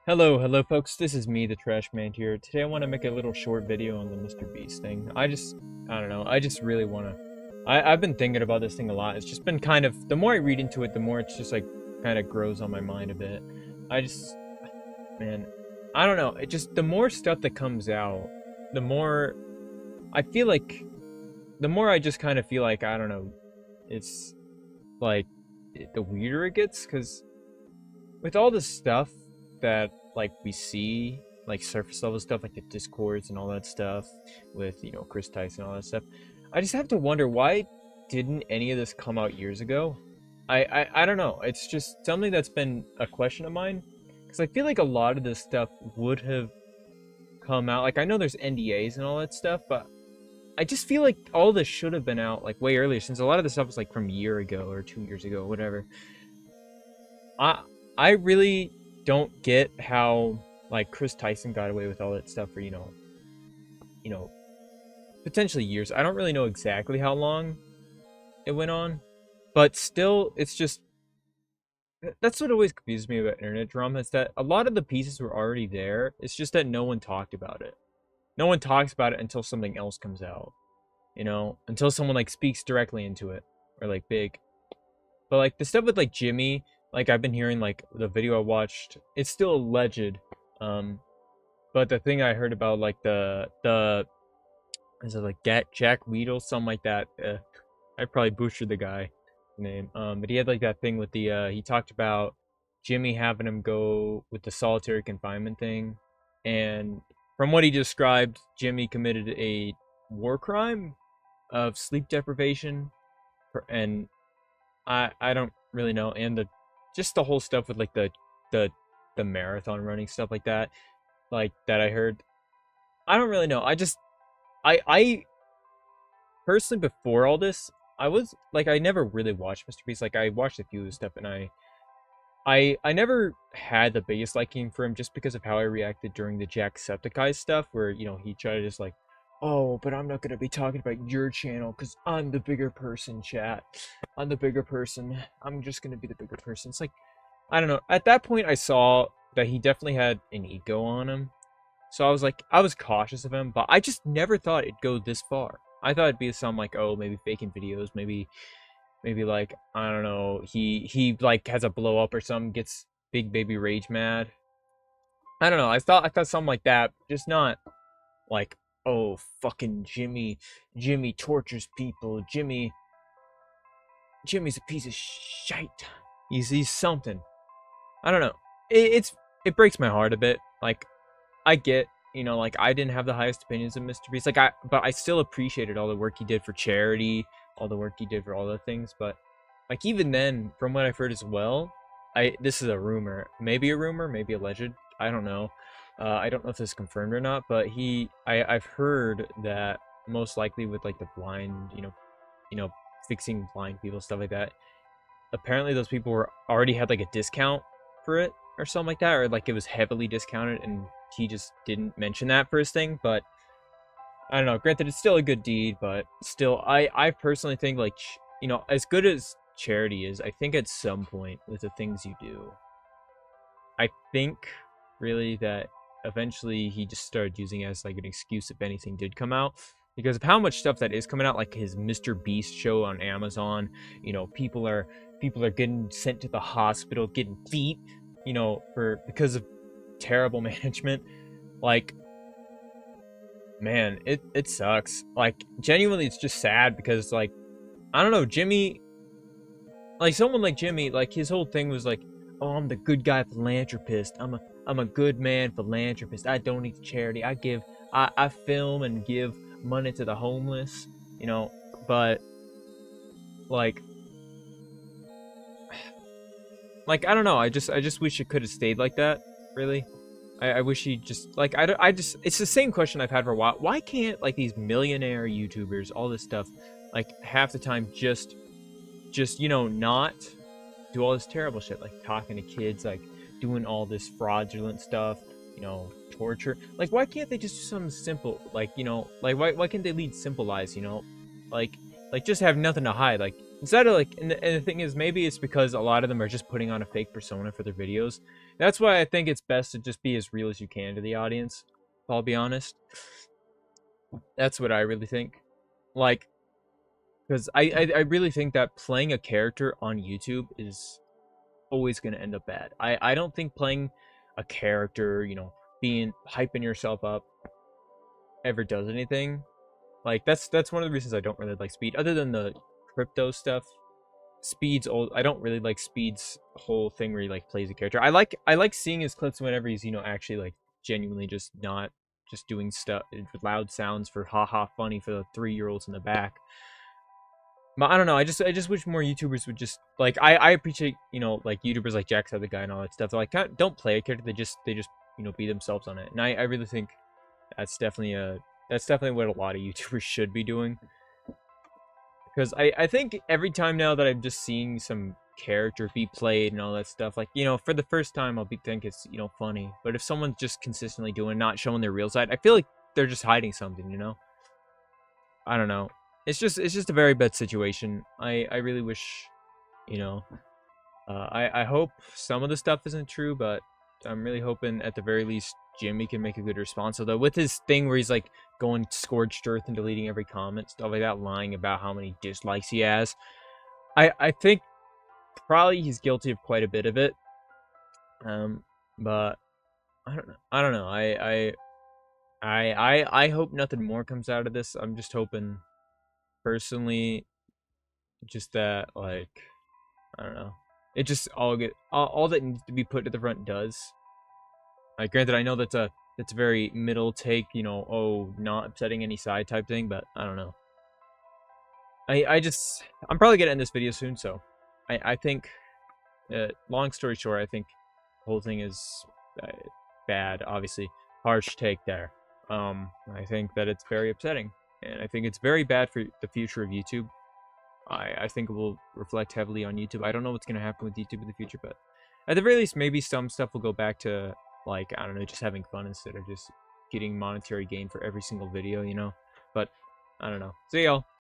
Hello folks, this is me, the Trash Man here. Today I want to make a little short video on the Mr. Beast thing. I don't know, I just really want to, I've been thinking about this thing a lot. It's just been kind of, the more I read into it, the more it's just like, kind of grows on my mind a bit. I just, man, I don't know, it just, the more stuff that comes out, the more, I feel like, the more I just kind of feel like, I don't know, it's, like, the weirder it gets, because with all this stuff that like we see, like surface level stuff like the discords and all that stuff with Chris Tyson and all that stuff, I just have to wonder, why didn't any of this come out years ago? I don't know, it's just something that's been a question of mine, because I feel like a lot of this stuff would have come out. Like, I know there's NDAs and all that stuff, but I just feel like all this should have been out like way earlier, since a lot of the stuff was like from a year ago or 2 years ago, whatever. I really don't get how like Chris Tyson got away with all that stuff for you know potentially years. I don't really know exactly how long it went on, but still, it's just, that's what always confuses me about internet drama, is that a lot of the pieces were already there. It's just that no one talked about it. No one talks about it until something else comes out, until someone like speaks directly into it, or like big. But like the stuff with like Jimmy, like I've been hearing, like the video I watched, it's still alleged. But the thing I heard about, like the is it like Jack Weedle, something like that. I probably butchered the guy name. But he had like that thing with the he talked about Jimmy having him go with the solitary confinement thing, and from what he described, Jimmy committed a war crime of sleep deprivation, and I don't really know, and the just the whole stuff with like the the marathon running stuff like that, I heard. I don't really know. I personally, before all this, I was like, I never really watched Mr. Beast. Like, I watched a few of his stuff, and I never had the biggest liking for him, just because of how I reacted during the Jacksepticeye stuff, where he tried to just like, oh, but I'm not gonna be talking about your channel because I'm the bigger person, chat. I'm the bigger person. I'm just gonna be the bigger person. It's like, I don't know. At that point, I saw that he definitely had an ego on him, so I was like, I was cautious of him, but I just never thought it'd go this far. I thought it'd be some like, oh, maybe faking videos, maybe like, I don't know, he like has a blow up or something, gets big baby rage mad. I don't know. I thought something like that, just not like, oh, fucking Jimmy tortures people. Jimmy's a piece of shite. He's something. I don't know. It breaks my heart a bit. Like, I get, like, I didn't have the highest opinions of Mr. Beast. But I still appreciated all the work he did for charity, all the work he did for all the things. But like, even then, from what I've heard as well, this is a rumor, maybe alleged. I don't know. I don't know if this is confirmed or not. But I've heard that most likely with like the blind, fixing blind people, stuff like that. Apparently, those people already had like a discount for it or something like that, or like it was heavily discounted, and he just didn't mention that for his thing. But I don't know. Granted, it's still a good deed, but still, I personally think, like, as good as charity is, I think at some point with the things you do, I think really that eventually he just started using it as like an excuse if anything did come out, because of how much stuff that is coming out, like his Mr. Beast show on Amazon. People are getting sent to the hospital, getting beat, because of terrible management. Like, man, it sucks. Like, genuinely, it's just sad, because like, I don't know, Jimmy, like someone like Jimmy, like his whole thing was like, oh, I'm the good guy philanthropist. I'm a good man philanthropist. I donate to charity. I film and give money to the homeless, but like I don't know. I just wish it could have stayed like that. Really, I wish he just like, I just, it's the same question I've had for a while. Why can't like these millionaire YouTubers, all this stuff, like half the time just not do all this terrible shit, like talking to kids, like doing all this fraudulent stuff, torture. Like, why can't they just do something simple? Like, like, why can't they lead simple lives, like just have nothing to hide? Like, instead of like, and the thing is, maybe it's because a lot of them are just putting on a fake persona for their videos, That's why I think it's best to just be as real as you can to the audience. I'll be honest. That's what I really think. Like, because I really think that playing a character on YouTube is always going to end up bad. I don't think playing a character, being hyping yourself up ever does anything. Like that's one of the reasons I don't really like Speed, other than the crypto stuff. Speed's old. I don't really like Speed's whole thing where he like plays a character. I like seeing his clips whenever he's actually like genuinely just not just doing stuff with loud sounds for haha funny for the 3-year-olds in the back. But I don't know. I just wish more YouTubers would just like I appreciate like YouTubers like Jack's the guy and all that stuff. They're like don't play a character. They just be themselves on it. And I really think that's definitely what a lot of YouTubers should be doing. Because I think every time now that I'm just seeing some character be played and all that stuff, like for the first time I'll think it's funny. But if someone's just consistently doing not showing their real side, I feel like they're just hiding something. I don't know. It's just a very bad situation. I really wish, you know, I hope some of the stuff isn't true, but I'm really hoping at the very least Jimmy can make a good response. Although with his thing where he's like going scorched earth and deleting every comment, stuff like that, lying about how many dislikes he has, I think probably he's guilty of quite a bit of it. But I don't know. I don't know. I hope nothing more comes out of this. I'm just hoping personally just that like I don't know. It just all that needs to be put to the front does. Like granted I know that's a very middle take, oh not upsetting any side type thing, but I don't know. I'm probably gonna end this video soon, so I think long story short, I think the whole thing is bad, obviously. Harsh take there. I think that it's very upsetting. And I think it's very bad for the future of YouTube. I think it will reflect heavily on YouTube. I don't know what's going to happen with YouTube in the future, but at the very least, maybe some stuff will go back to, like, I don't know, just having fun instead of just getting monetary gain for every single video, But, I don't know. See y'all.